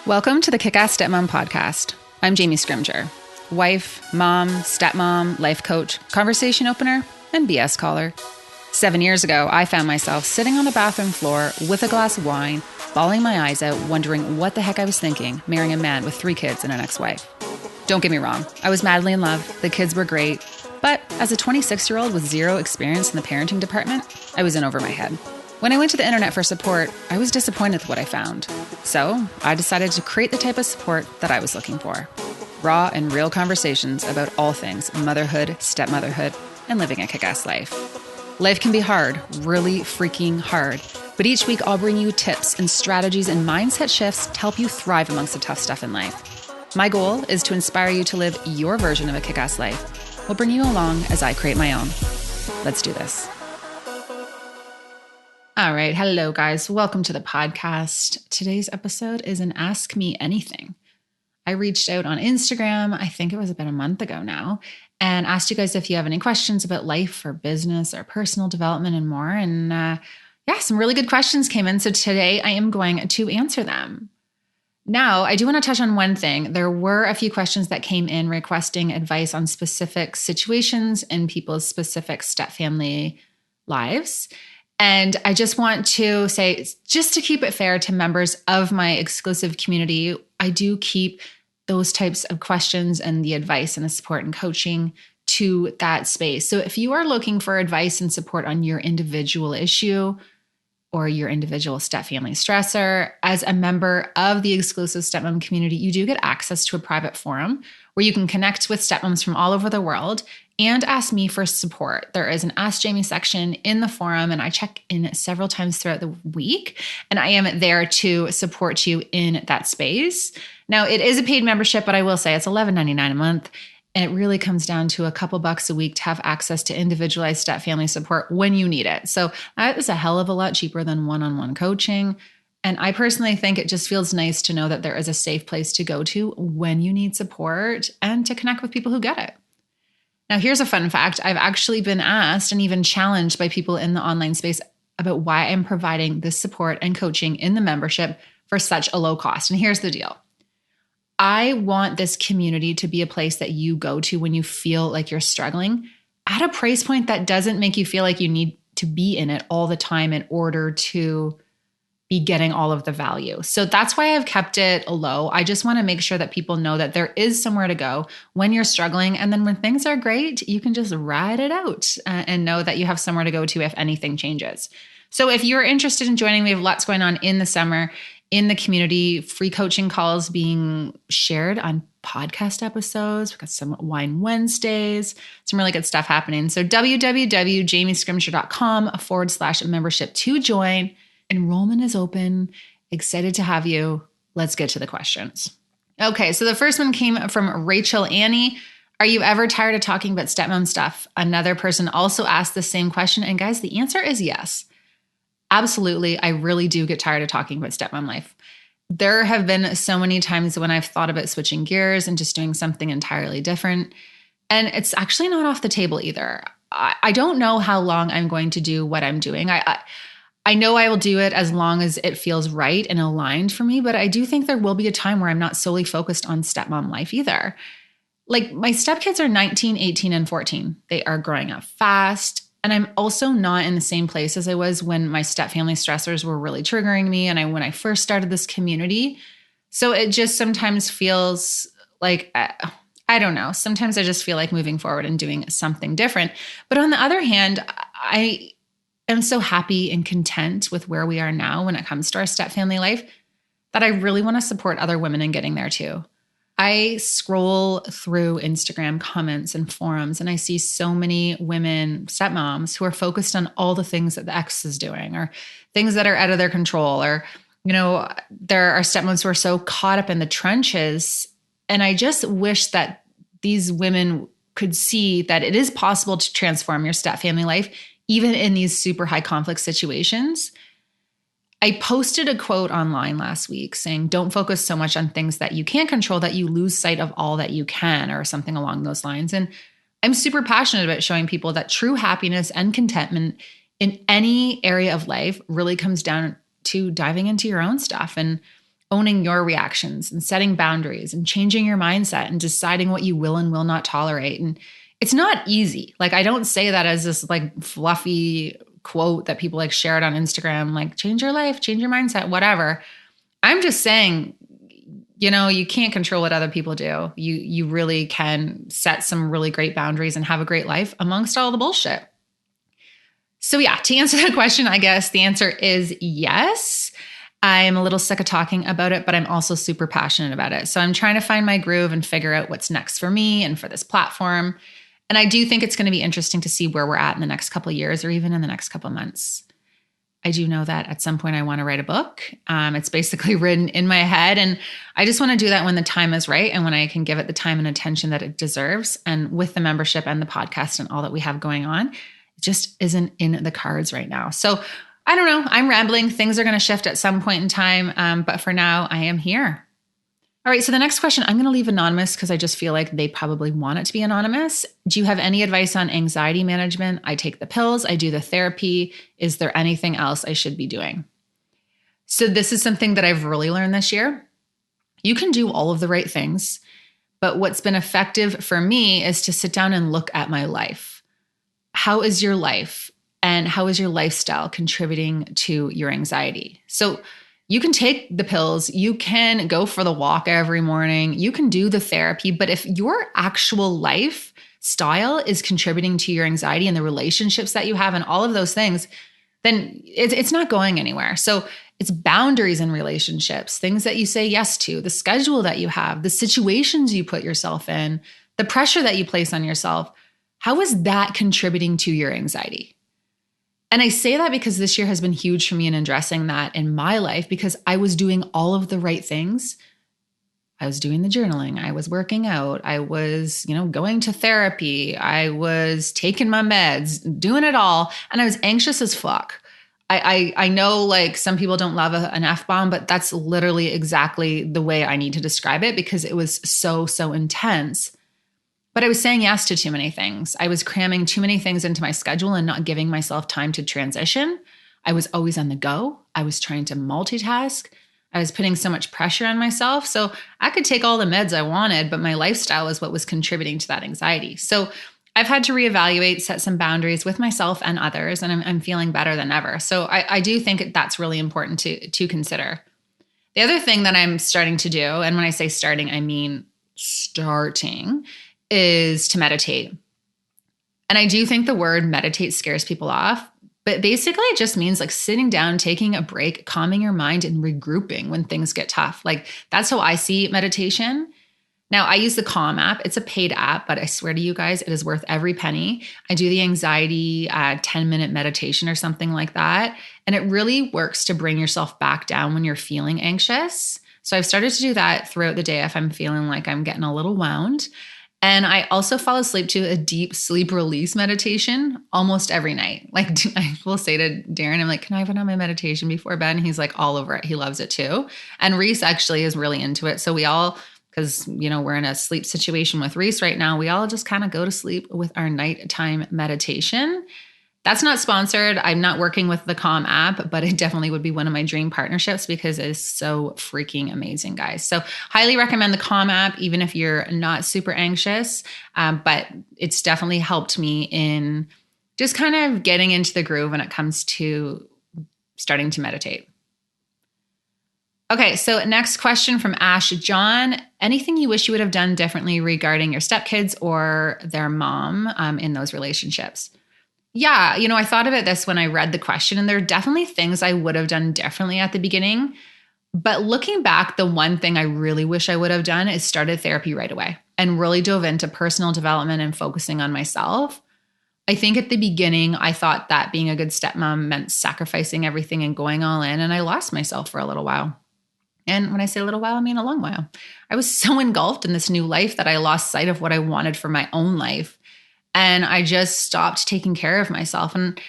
Welcome to the Kick-Ass Stepmom podcast. I'm Jamie Scrimger, wife, mom, stepmom, life coach, conversation opener, and BS caller. 7 years ago, I found myself sitting on the bathroom floor with a glass of wine, bawling my eyes out, wondering what the heck I was thinking, marrying a man with 3 kids and an ex-wife. Don't get me wrong, I was madly in love, the kids were great, but as a 26-year-old with zero experience in the parenting department, I was in over my head. When I went to the internet for support, I was disappointed with what I found. So I decided to create the type of support that I was looking for. Raw and real conversations about all things motherhood, stepmotherhood, and living a kick-ass life. Life can be hard, really freaking hard. But each week I'll bring you tips and strategies and mindset shifts to help you thrive amongst the tough stuff in life. My goal is to inspire you to live your version of a kick-ass life. We'll bring you along as I create my own. Let's do this. All right. Hello, guys. Welcome to the podcast. Today's episode is an Ask Me Anything. I reached out on Instagram, I think it was about a month ago now, and asked you guys if you have any questions about life or business or personal development and more. And some really good questions came in. So today I am going to answer them. Now, I do want to touch on one thing. There were a few questions that came in requesting advice on specific situations in people's specific step family lives. And I just want to say, just to keep it fair to members of my exclusive community, I do keep those types of questions and the advice and the support and coaching to that space. So if you are looking for advice and support on your individual issue or your individual step family stressor, as a member of the exclusive stepmom community, you do get access to a private forum where you can connect with stepmoms from all over the world and ask me for support. There is an Ask Jamie section in the forum, and I check in several times throughout the week, and I am there to support you in that space. Now, it is a paid membership, but I will say it's $11.99 a month, and it really comes down to a couple bucks a week to have access to individualized step family support when you need it. So that is a hell of a lot cheaper than one-on-one coaching. And I personally think it just feels nice to know that there is a safe place to go to when you need support and to connect with people who get it. Now, here's a fun fact. I've actually been asked and even challenged by people in the online space about why I'm providing this support and coaching in the membership for such a low cost. And here's the deal. I want this community to be a place that you go to when you feel like you're struggling at a price point that doesn't make you feel like you need to be in it all the time in order to be getting all of the value. So that's why I've kept it low. I just want to make sure that people know that there is somewhere to go when you're struggling. And then when things are great, you can just ride it out and know that you have somewhere to go to if anything changes. So if you're interested in joining, we have lots going on in the summer in the community, free coaching calls being shared on podcast episodes. We've got some Wine Wednesdays, some really good stuff happening. So www.jamiescrimger.com/membership to join. Enrollment is open. Excited to have you. Let's get to the questions. Okay, so the first one came from Rachel Annie. Are you ever tired of talking about stepmom stuff? Another person also asked the same question. And guys, the answer is yes. Absolutely. I really do get tired of talking about stepmom life. There have been so many times when I've thought about switching gears and just doing something entirely different. And it's actually not off the table either. I don't know how long I'm going to do what I'm doing. I know I will do it as long as it feels right and aligned for me, but I do think there will be a time where I'm not solely focused on stepmom life either. Like my stepkids are 19, 18, and 14. They are growing up fast. And I'm also not in the same place as I was when my stepfamily stressors were really triggering me and when I first started this community. So it just sometimes feels like, I don't know, sometimes I just feel like moving forward and doing something different. But on the other hand, I'm so happy and content with where we are now when it comes to our step family life that I really want to support other women in getting there too. I scroll through Instagram comments and forums and I see so many women, stepmoms, who are focused on all the things that the ex is doing or things that are out of their control. Or, there are stepmoms who are so caught up in the trenches. And I just wish that these women could see that it is possible to transform your step family life even in these super high conflict situations. I posted a quote online last week saying, don't focus so much on things that you can't control that you lose sight of all that you can, or something along those lines. And I'm super passionate about showing people that true happiness and contentment in any area of life really comes down to diving into your own stuff. And owning your reactions and setting boundaries and changing your mindset and deciding what you will and will not tolerate. And it's not easy. Like, I don't say that as this like fluffy quote that people like share it on Instagram, like change your life, change your mindset, whatever. I'm just saying, you can't control what other people do. You really can set some really great boundaries and have a great life amongst all the bullshit. So yeah, to answer that question, I guess the answer is yes. I'm a little sick of talking about it, but I'm also super passionate about it. So I'm trying to find my groove and figure out what's next for me and for this platform. And I do think it's going to be interesting to see where we're at in the next couple of years or even in the next couple of months. I do know that at some point I want to write a book. It's basically written in my head. And I just want to do that when the time is right and when I can give it the time and attention that it deserves. And with the membership and the podcast and all that we have going on, it just isn't in the cards right now. So I don't know. I'm rambling. Things are going to shift at some point in time. But for now, I am here. All right. So the next question, I'm going to leave anonymous because I just feel like they probably want it to be anonymous. Do you have any advice on anxiety management? I take the pills. I do the therapy. Is there anything else I should be doing? So this is something that I've really learned this year. You can do all of the right things, but what's been effective for me is to sit down and look at my life. How is your life? And how is your lifestyle contributing to your anxiety? So you can take the pills, you can go for the walk every morning, you can do the therapy, but if your actual lifestyle is contributing to your anxiety and the relationships that you have and all of those things, then it's not going anywhere. So it's boundaries in relationships, things that you say yes to, the schedule that you have, the situations you put yourself in, the pressure that you place on yourself. How is that contributing to your anxiety? And I say that because this year has been huge for me in addressing that in my life because I was doing all of the right things. I was doing the journaling. I was working out. I was, going to therapy. I was taking my meds, doing it all. And I was anxious as fuck. I know like some people don't love an F-bomb, but that's literally exactly the way I need to describe it because it was so intense. But I was saying yes to too many things. I was cramming too many things into my schedule and not giving myself time to transition. I was always on the go. I was trying to multitask. I was putting so much pressure on myself. So I could take all the meds I wanted, but my lifestyle is what was contributing to that anxiety. So I've had to reevaluate, set some boundaries with myself and others, and I'm feeling better than ever. So I do think that's really important to consider. The other thing that I'm starting to do, and when I say starting, I mean starting, is to meditate. And I do think the word meditate scares people off, but basically it just means like sitting down, taking a break, calming your mind and regrouping when things get tough. Like that's how I see meditation. Now I use the Calm app. It's a paid app, but I swear to you guys, it is worth every penny. I do the anxiety 10-minute meditation or something like that. And it really works to bring yourself back down when you're feeling anxious. So I've started to do that throughout the day if I'm feeling like I'm getting a little wound. And I also fall asleep to a deep sleep release meditation almost every night. Like I will say to Darren, I'm like, can I have my meditation before bed? And he's like all over it. He loves it too. And Reese actually is really into it. So we all, because, we're in a sleep situation with Reese right now, we all just kind of go to sleep with our nighttime meditation. That's not sponsored. I'm not working with the Calm app, but it definitely would be one of my dream partnerships because it is so freaking amazing, guys. So highly recommend the Calm app, even if you're not super anxious. But it's definitely helped me in just kind of getting into the groove when it comes to starting to meditate. Okay, so next question from Ash John. Anything you wish you would have done differently regarding your stepkids or their mom in those relationships? Yeah, I thought of it this when I read the question, and there are definitely things I would have done differently at the beginning. But looking back, the one thing I really wish I would have done is started therapy right away and really dove into personal development and focusing on myself. I think at the beginning, I thought that being a good stepmom meant sacrificing everything and going all in, and I lost myself for a little while. And when I say a little while, I mean a long while. I was so engulfed in this new life that I lost sight of what I wanted for my own life. And I just stopped taking care of myself. And,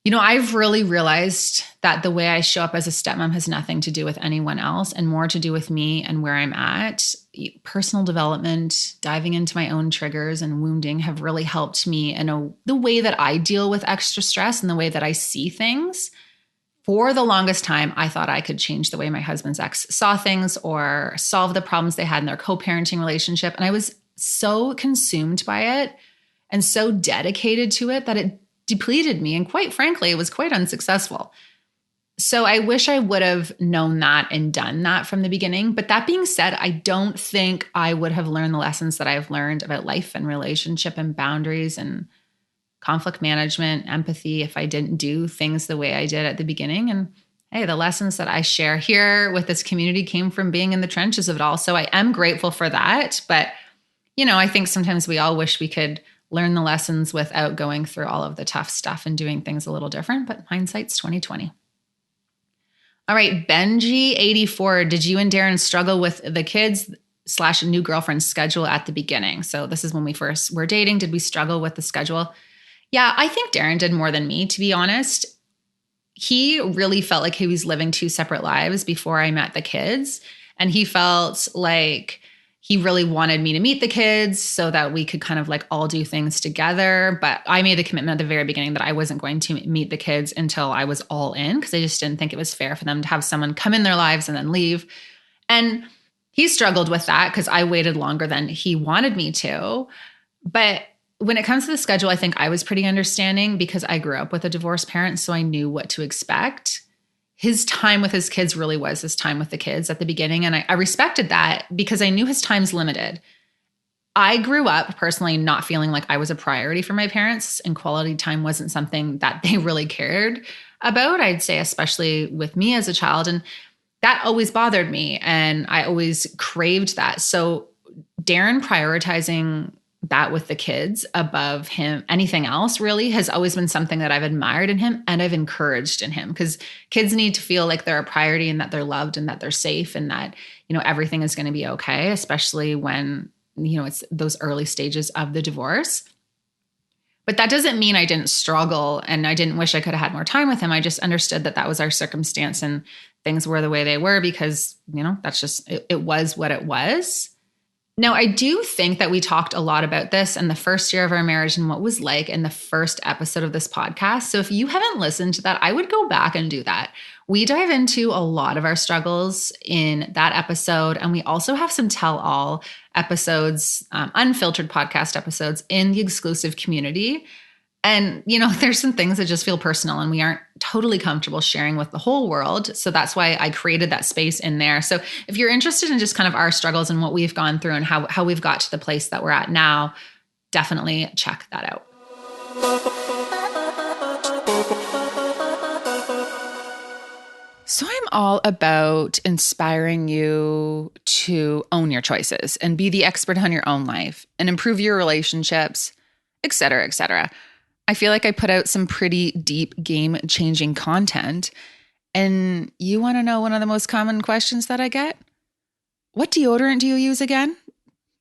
I've really realized that the way I show up as a stepmom has nothing to do with anyone else and more to do with me and where I'm at. Personal development, diving into my own triggers and wounding have really helped me in the way that I deal with extra stress and the way that I see things For the longest time, I thought I could change the way my husband's ex saw things or solve the problems they had in their co-parenting relationship. And I was so consumed by it and so dedicated to it that it depleted me. And quite frankly, it was quite unsuccessful. So I wish I would have known that and done that from the beginning. But that being said, I don't think I would have learned the lessons that I've learned about life and relationship and boundaries and conflict management, empathy, if I didn't do things the way I did at the beginning. And hey, the lessons that I share here with this community came from being in the trenches of it all. So I am grateful for that. But, I think sometimes we all wish we could learn the lessons without going through all of the tough stuff and doing things a little different. But hindsight's 2020. All right, Benji84, did you and Darren struggle with the kids / new girlfriend schedule at the beginning? So this is when we first were dating. Did we struggle with the schedule? Yeah, I think Darren did more than me, to be honest. He really felt like he was living two separate lives before I met the kids. And he felt like he really wanted me to meet the kids so that we could kind of like all do things together. But I made the commitment at the very beginning that I wasn't going to meet the kids until I was all in, because I just didn't think it was fair for them to have someone come in their lives and then leave. And he struggled with that because I waited longer than he wanted me to. But when it comes to the schedule, I think I was pretty understanding because I grew up with a divorced parent, so I knew what to expect. His time with his kids really was his time with the kids at the beginning. And I respected that because I knew his time's limited. I grew up personally not feeling like I was a priority for my parents, and quality time wasn't something that they really cared about, I'd say, especially with me as a child. And that always bothered me. And I always craved that. So Darren prioritizing that with the kids above him, anything else really, has always been something that I've admired in him and I've encouraged in him, because kids need to feel like they're a priority and that they're loved and that they're safe and that, everything is going to be okay, especially when, it's those early stages of the divorce. But that doesn't mean I didn't struggle and I didn't wish I could have had more time with him. I just understood that that was our circumstance and things were the way they were because, that's just, it was what it was. Now, I do think that we talked a lot about this in the first year of our marriage and what it was like in the first episode of this podcast. So if you haven't listened to that, I would go back and do that. We dive into a lot of our struggles in that episode. And we also have some tell-all episodes, unfiltered podcast episodes in the exclusive community. And, there's some things that just feel personal and we aren't totally comfortable sharing with the whole world. So that's why I created that space in there. So if you're interested in just kind of our struggles and what we've gone through and how we've got to the place that we're at now, definitely check that out. So I'm all about inspiring you to own your choices and be the expert on your own life and improve your relationships, et cetera, et cetera. I feel like I put out some pretty deep game-changing content. And you want to know one of the most common questions that I get? What deodorant do you use again?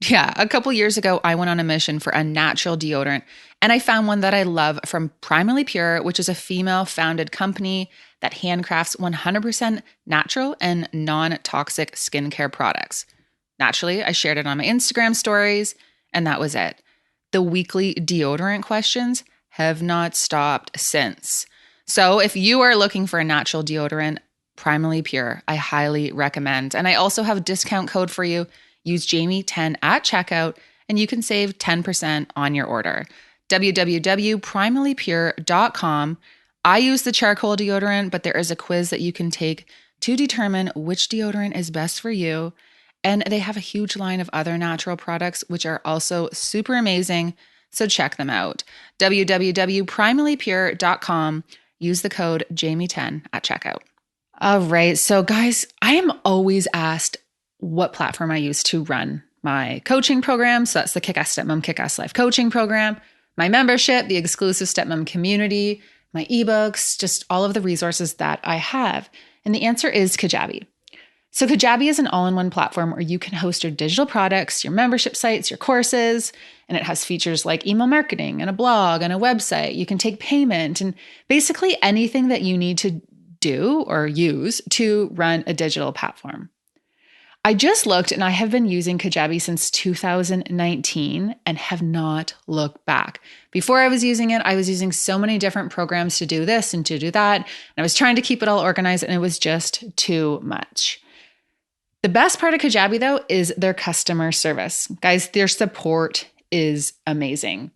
Yeah, a couple years ago, I went on a mission for a natural deodorant, and I found one that I love from Primally Pure, which is a female-founded company that handcrafts 100% natural and non-toxic skincare products. Naturally, I shared it on my Instagram stories, and that was it. The weekly deodorant questions have not stopped since. So if you are looking for a natural deodorant, Primally Pure, I highly recommend. And I also have a discount code for you. Use Jamie10 at checkout and you can save 10% on your order. www.primallypure.com. I use the charcoal deodorant, but there is a quiz that you can take to determine which deodorant is best for you. And they have a huge line of other natural products, which are also super amazing. So check them out. www.primallypure.com. Use the code Jamie10 at checkout. All right. So guys, I am always asked what platform I use to run my coaching program. So that's the Kick-Ass Stepmom, Kick-Ass Life coaching program, my membership, the exclusive Stepmom community, my ebooks, just all of the resources that I have. And the answer is Kajabi. So Kajabi is an all-in-one platform where you can host your digital products, your membership sites, your courses, and it has features like email marketing and a blog and a website. You can take payment and basically anything that you need to do or use to run a digital platform. I just looked and I have been using Kajabi since 2019 and have not looked back. Before I was using it, I was using so many different programs to do this and to do that. And I was trying to keep it all organized and it was just too much. The best part of Kajabi though is their customer service. Guys, their support is amazing.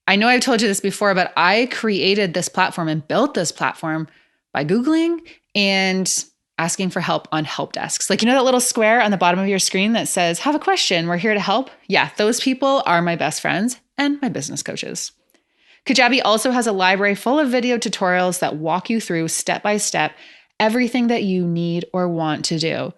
I know I've told you this before, but I created this platform and built this platform by Googling and asking for help on help desks. Like, you know that little square on the bottom of your screen that says, have a question, we're here to help? Yeah, those people are my best friends and my business coaches. Kajabi also has a library full of video tutorials that walk you through step by step everything that you need or want to do.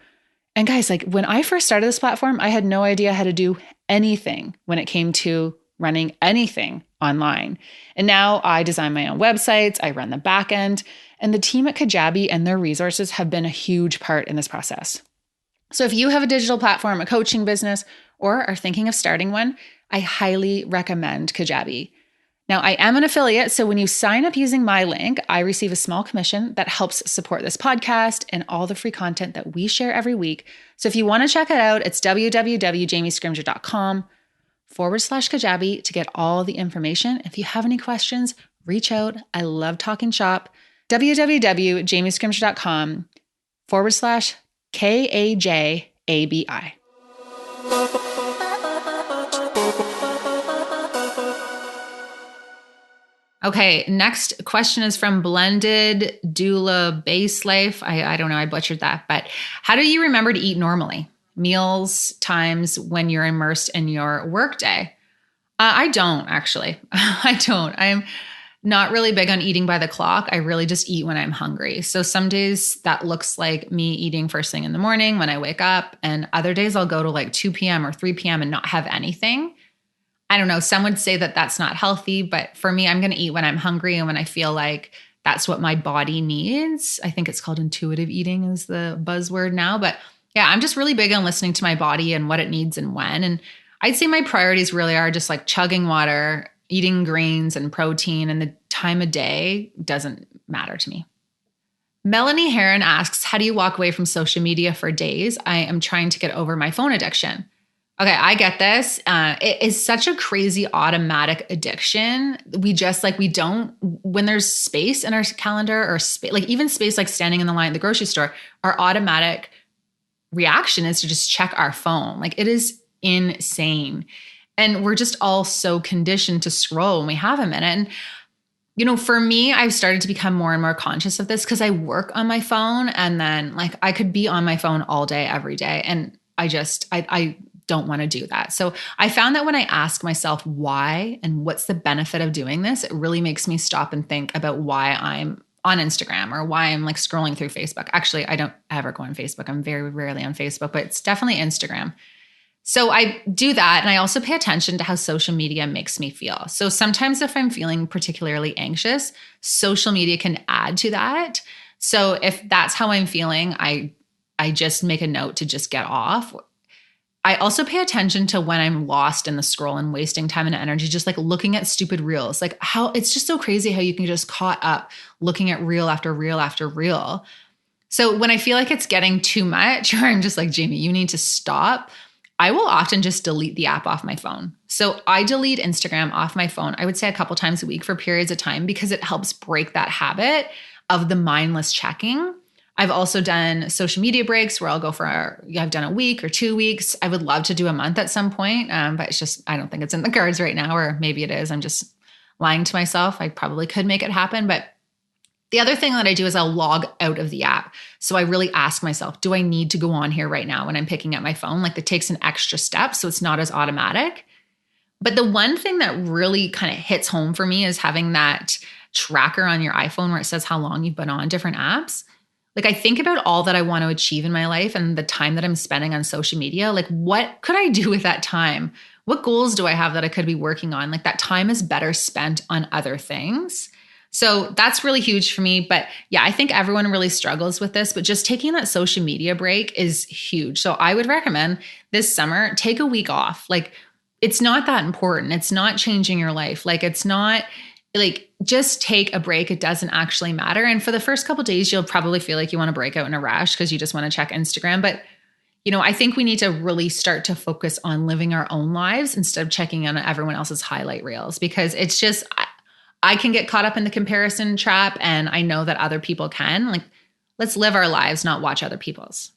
And guys, like when I first started this platform, I had no idea how to do anything when it came to running anything online. And now I design my own websites, I run the back end, and the team at Kajabi and their resources have been a huge part in this process. So if you have a digital platform, a coaching business, or are thinking of starting one, I highly recommend Kajabi. Now, I am an affiliate, so when you sign up using my link, I receive a small commission that helps support this podcast and all the free content that we share every week. So if you want to check it out, it's www.jamiescrimger.com/Kajabi to get all the information. If you have any questions, reach out. I love talking shop. www.jamiescrimger.com/KAJABI. Okay, next question is from Blended Doula Base Life. I don't know, I butchered that, but how do you remember to eat normally? Meals, times when you're immersed in your workday? I don't actually. I don't. I'm not really big on eating by the clock. I really just eat when I'm hungry. So some days that looks like me eating first thing in the morning when I wake up, and other days I'll go to like 2 p.m. or 3 p.m. and not have anything. I don't know. Some would say that that's not healthy, but for me, I'm going to eat when I'm hungry and when I feel like that's what my body needs. I think it's called intuitive eating is the buzzword now. But yeah, I'm just really big on listening to my body and what it needs and when. And I'd say my priorities really are just like chugging water, eating greens and protein, and the time of day doesn't matter to me. Melanie Heron asks, how do you walk away from social media for days? I am trying to get over my phone addiction. Okay, I get this. It is such a crazy automatic addiction. We don't, when there's space in our calendar or like even space like standing in the line at the grocery store, our automatic reaction is to just check our phone. Like it is insane. And we're just all so conditioned to scroll when we have a minute. And, you know, for me, I've started to become more and more conscious of this because I work on my phone and then like I could be on my phone all day, every day. And I don't want to do that. So I found that when I ask myself why and what's the benefit of doing this, it really makes me stop and think about why I'm on Instagram or why I'm like scrolling through Facebook. Actually, I don't ever go on Facebook. I'm very rarely on Facebook, but it's definitely Instagram. So I do that. And I also pay attention to how social media makes me feel. So sometimes if I'm feeling particularly anxious, social media can add to that. So if that's how I'm feeling, I just make a note to just get off. I also pay attention to when I'm lost in the scroll and wasting time and energy, just like looking at stupid reels, like how it's just so crazy how you can just caught up looking at reel after reel after reel. So when I feel like it's getting too much, or I'm just like, Jamie, you need to stop, I will often just delete the app off my phone. So I delete Instagram off my phone, I would say a couple times a week for periods of time because it helps break that habit of the mindless checking. I've also done social media breaks where I've done a week or 2 weeks. I would love to do a month at some point, but it's just, I don't think it's in the cards right now, or maybe it is. I'm just lying to myself. I probably could make it happen. But the other thing that I do is I'll log out of the app. So I really ask myself, do I need to go on here right now when I'm picking up my phone? Like it takes an extra step, so it's not as automatic. But the one thing that really kind of hits home for me is having that tracker on your iPhone where it says how long you've been on different apps. Like I think about all that I want to achieve in my life and the time that I'm spending on social media. Like what could I do with that time? What goals do I have that I could be working on? Like that time is better spent on other things. So that's really huge for me. But yeah, I think everyone really struggles with this, but just taking that social media break is huge. So I would recommend this summer, take a week off. Like it's not that important. It's not changing your life. Like it's not like just take a break. It doesn't actually matter. And for the first couple of days, you'll probably feel like you want to break out in a rash because you just want to check Instagram. But I think we need to really start to focus on living our own lives instead of checking on everyone else's highlight reels, because it's just, I can get caught up in the comparison trap, and I know that other people can. Like, let's live our lives, not watch other people's.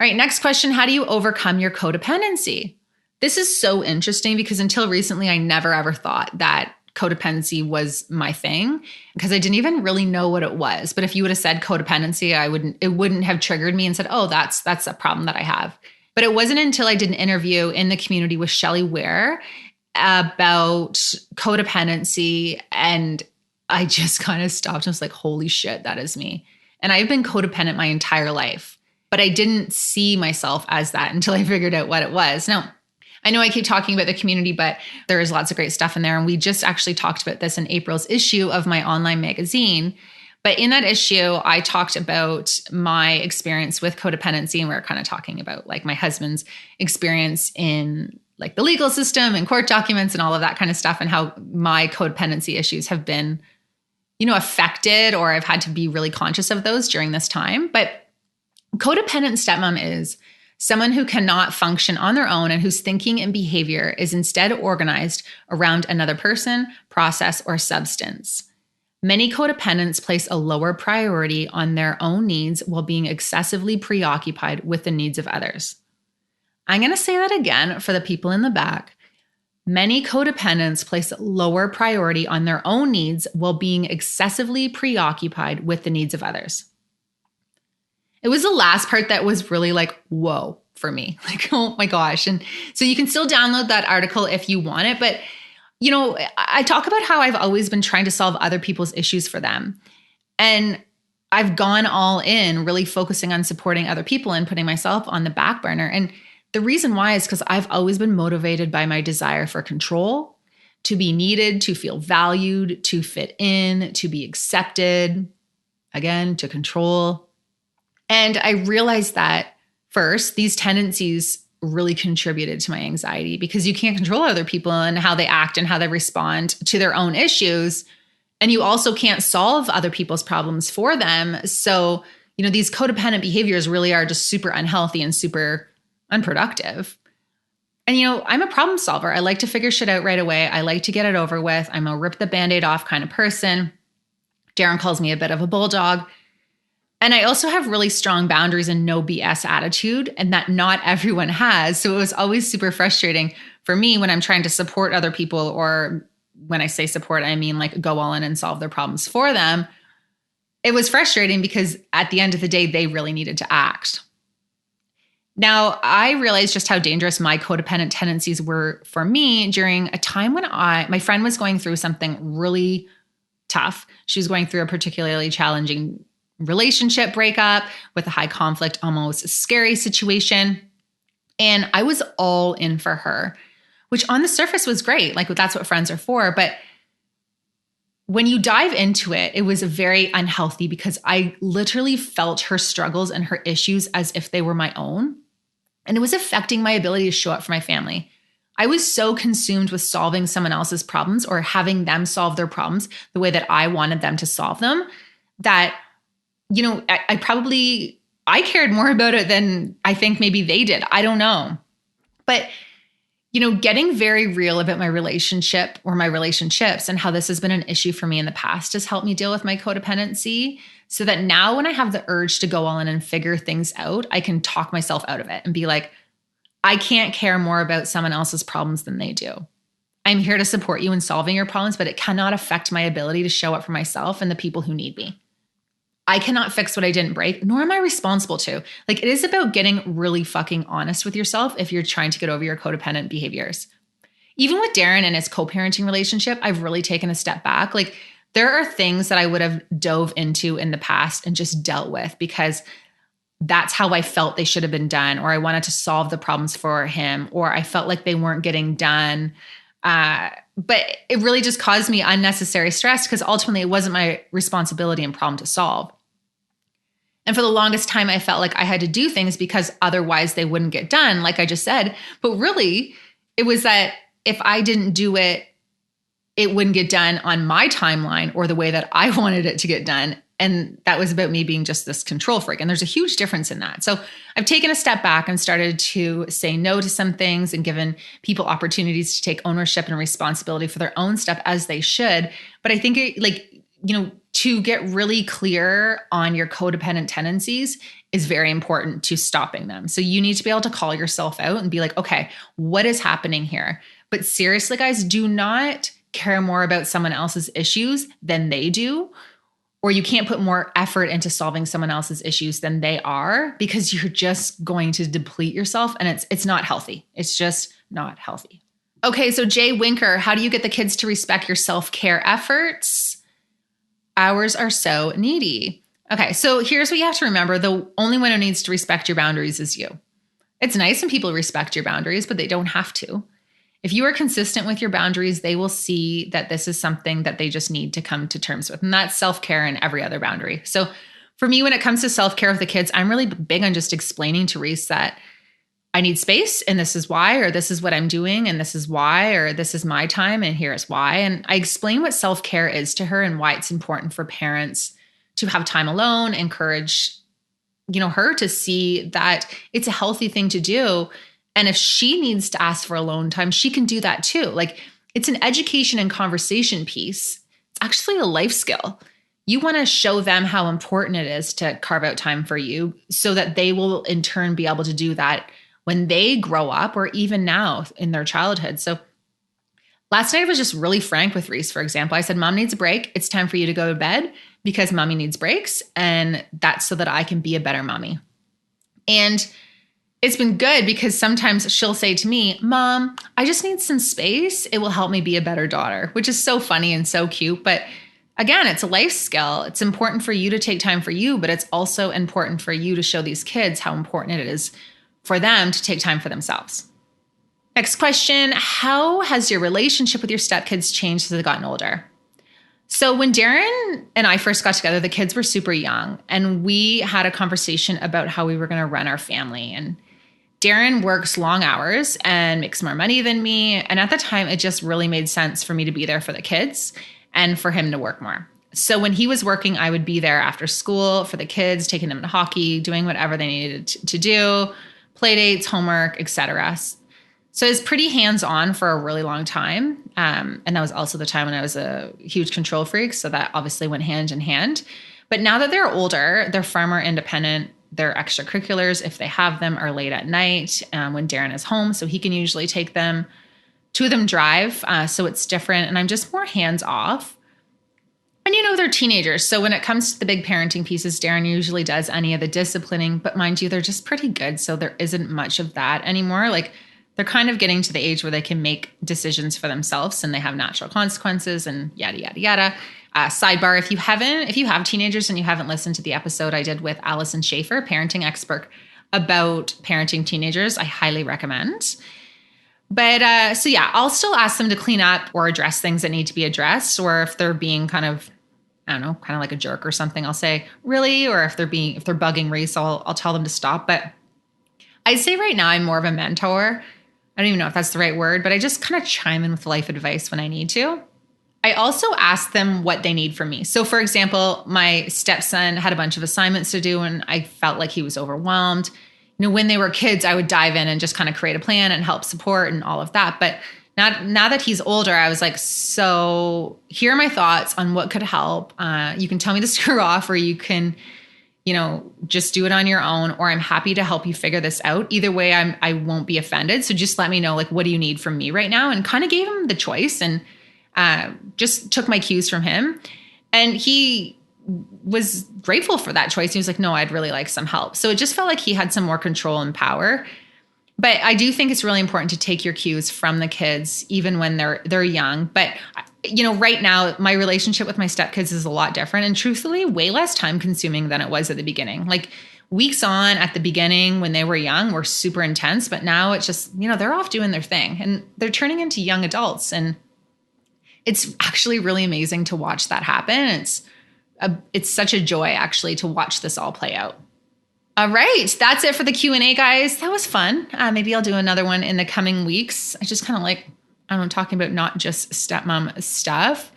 All right, next question. How do you overcome your codependency? This is so interesting because until recently, I never ever thought that codependency was my thing, because I didn't even really know what it was. But if you would have said codependency, it wouldn't have triggered me and said, oh, that's a problem that I have. But it wasn't until I did an interview in the community with Shelley Ware about codependency, and I just kind of stopped and was like, holy shit, that is me. And I've been codependent my entire life, but I didn't see myself as that until I figured out what it was. Now, I know I keep talking about the community, but there is lots of great stuff in there. And we just actually talked about this in April's issue of my online magazine. But in that issue, I talked about my experience with codependency, and we were kind of talking about like my husband's experience in like the legal system and court documents and all of that kind of stuff, and how my codependency issues have been, affected, or I've had to be really conscious of those during this time. But codependent stepmom is someone who cannot function on their own and whose thinking and behavior is instead organized around another person, process, or substance. Many codependents place a lower priority on their own needs while being excessively preoccupied with the needs of others. I'm going to say that again for the people in the back. Many codependents place lower priority on their own needs while being excessively preoccupied with the needs of others. It was the last part that was really like, whoa, for me. Like, oh my gosh. And so you can still download that article if you want it. But, I talk about how I've always been trying to solve other people's issues for them. And I've gone all in, really focusing on supporting other people and putting myself on the back burner. And the reason why is because I've always been motivated by my desire for control, to be needed, to feel valued, to fit in, to be accepted, again, to control. And I realized that first, these tendencies really contributed to my anxiety, because you can't control other people and how they act and how they respond to their own issues. And you also can't solve other people's problems for them. So, these codependent behaviors really are just super unhealthy and super unproductive. And, I'm a problem solver. I like to figure shit out right away. I like to get it over with. I'm a rip the Band-Aid off kind of person. Darren calls me a bit of a bulldog. And I also have really strong boundaries and no BS attitude, and that not everyone has. So it was always super frustrating for me when I'm trying to support other people, or when I say support, I mean like go all in and solve their problems for them. It was frustrating because at the end of the day, they really needed to act. Now, I realized just how dangerous my codependent tendencies were for me during a time when my friend was going through something really tough. She was going through a particularly challenging relationship breakup with a high conflict, almost scary situation. And I was all in for her, which on the surface was great. Like, that's what friends are for. But when you dive into it, it was very unhealthy, because I literally felt her struggles and her issues as if they were my own. And it was affecting my ability to show up for my family. I was so consumed with solving someone else's problems, or having them solve their problems the way that I wanted them to solve them, that I cared more about it than I think maybe they did. I don't know. But, getting very real about my relationship or my relationships and how this has been an issue for me in the past has helped me deal with my codependency, so that now when I have the urge to go all in and figure things out, I can talk myself out of it and be like, I can't care more about someone else's problems than they do. I'm here to support you in solving your problems, but it cannot affect my ability to show up for myself and the people who need me. I cannot fix what I didn't break, nor am I responsible to. Like, it is about getting really fucking honest with yourself if you're trying to get over your codependent behaviors. Even with Darren and his co-parenting relationship, I've really taken a step back. Like, there are things that I would have dove into in the past and just dealt with because that's how I felt they should have been done, or I wanted to solve the problems for him, or I felt like they weren't getting done. But it really just caused me unnecessary stress, because ultimately it wasn't my responsibility and problem to solve. And for the longest time, I felt like I had to do things because otherwise they wouldn't get done, like I just said. But really, it was that if I didn't do it, it wouldn't get done on my timeline or the way that I wanted it to get done. And that was about me being just this control freak. And there's a huge difference in that. So I've taken a step back and started to say no to some things and given people opportunities to take ownership and responsibility for their own stuff as they should. But I think to get really clear on your codependent tendencies is very important to stopping them. So you need to be able to call yourself out and be like, okay, what is happening here? But seriously, guys, do not care more about someone else's issues than they do, or you can't put more effort into solving someone else's issues than they are, because you're just going to deplete yourself, and it's not healthy. It's just not healthy. Okay, so Jay Winker, how do you get the kids to respect your self-care efforts? Ours are so needy. Okay, so here's what you have to remember. The only one who needs to respect your boundaries is you. It's nice when people respect your boundaries, but they don't have to. If you are consistent with your boundaries, they will see that this is something that they just need to come to terms with. And that's self-care and every other boundary. So for me, when it comes to self-care of the kids, I'm really big on just explaining to Reese that I need space and this is why, or this is what I'm doing and this is why, or this is my time and here's why. And I explain what self-care is to her and why it's important for parents to have time alone, encourage, her to see that it's a healthy thing to do. And if she needs to ask for alone time, she can do that too. Like, it's an education and conversation piece. It's actually a life skill. You want to show them how important it is to carve out time for you so that they will in turn be able to do that when they grow up or even now in their childhood. So last night I was just really frank with Reese, for example. I said, Mom needs a break. It's time for you to go to bed because Mommy needs breaks. And that's so that I can be a better mommy. And it's been good because sometimes she'll say to me, Mom, I just need some space. It will help me be a better daughter, which is so funny and so cute. But again, it's a life skill. It's important for you to take time for you, but it's also important for you to show these kids how important it is for them to take time for themselves. Next question, how has your relationship with your stepkids changed as they've gotten older? So when Darren and I first got together, the kids were super young, and we had a conversation about how we were going to run our family. And Darren works long hours and makes more money than me. And at the time, it just really made sense for me to be there for the kids and for him to work more. So when he was working, I would be there after school for the kids, taking them to hockey, doing whatever they needed to do, play dates, homework, etc. So it's pretty hands-on for a really long time. And that was also the time when I was a huge control freak. So that obviously went hand in hand. But now that they're older, they're far more independent. Their extracurriculars, if they have them, are late at night when Darren is home. So he can usually take them. Two of them drive. So it's different. And I'm just more hands-off. And they're teenagers. So when it comes to the big parenting pieces, Darren usually does any of the disciplining. But mind you, they're just pretty good. So there isn't much of that anymore. Like, they're kind of getting to the age where they can make decisions for themselves and they have natural consequences and yada, yada, yada. Sidebar, if you have teenagers and you haven't listened to the episode I did with Allison Schaefer, parenting expert, about parenting teenagers, I highly recommend. But I'll still ask them to clean up or address things that need to be addressed. Or if they're being kind of like a jerk or something, I'll say, really? Or if they're bugging Reese, I'll tell them to stop. But I'd say right now I'm more of a mentor. I don't even know if that's the right word, but I just kind of chime in with life advice when I need to. I also ask them what they need from me. So for example, my stepson had a bunch of assignments to do and I felt like he was overwhelmed. When they were kids, I would dive in and just kind of create a plan and help support and all of that. But now that he's older, I was like, so here are my thoughts on what could help. You can tell me to screw off, or you can, just do it on your own, or I'm happy to help you figure this out. Either way, I won't be offended. So just let me know, like, what do you need from me right now? And kind of gave him the choice and just took my cues from him. And he was grateful for that choice. He was like, no, I'd really like some help. So it just felt like he had some more control and power. But I do think it's really important to take your cues from the kids, even when they're young. But right now, my relationship with my stepkids is a lot different and truthfully way less time consuming than it was at the beginning. Like, weeks on at the beginning when they were young were super intense, but now it's just, they're off doing their thing and they're turning into young adults. And it's actually really amazing to watch that happen. It's such a joy actually to watch this all play out. All right, that's it for the Q&A, guys. That was fun. Maybe I'll do another one in the coming weeks. I just kind of like, talking about not just stepmom stuff.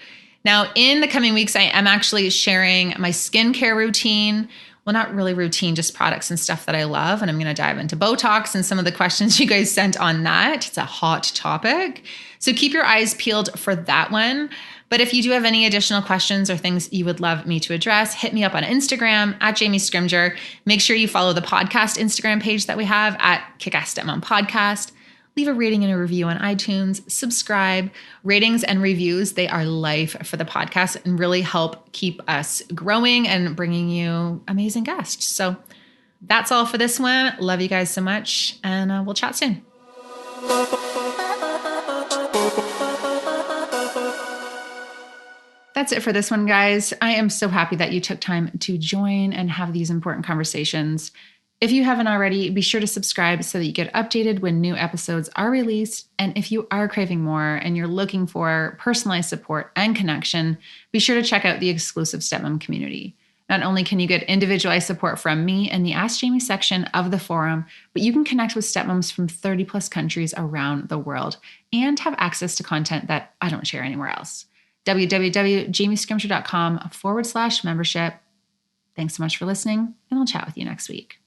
Now, in the coming weeks, I am actually sharing my skincare routine. Well, not really routine, just products and stuff that I love. And I'm going to dive into Botox and some of the questions you guys sent on that. It's a hot topic. So keep your eyes peeled for that one. But if you do have any additional questions or things you would love me to address, hit me up on Instagram at Jamie Scrimger. Make sure you follow the podcast Instagram page that we have at Kick-Ass Stepmom Podcast. Leave a rating and a review on iTunes, subscribe. Ratings and reviews, they are life for the podcast and really help keep us growing and bringing you amazing guests. So that's all for this one. Love you guys so much, and we'll chat soon. That's it for this one, guys. I am so happy that you took time to join and have these important conversations. If you haven't already, be sure to subscribe so that you get updated when new episodes are released. And if you are craving more and you're looking for personalized support and connection, be sure to check out the exclusive Stepmom community. Not only can you get individualized support from me in the Ask Jamie section of the forum, but you can connect with stepmoms from 30 plus countries around the world and have access to content that I don't share anywhere else. www.jamiescrimshaw.com/membership. Thanks so much for listening, and I'll chat with you next week.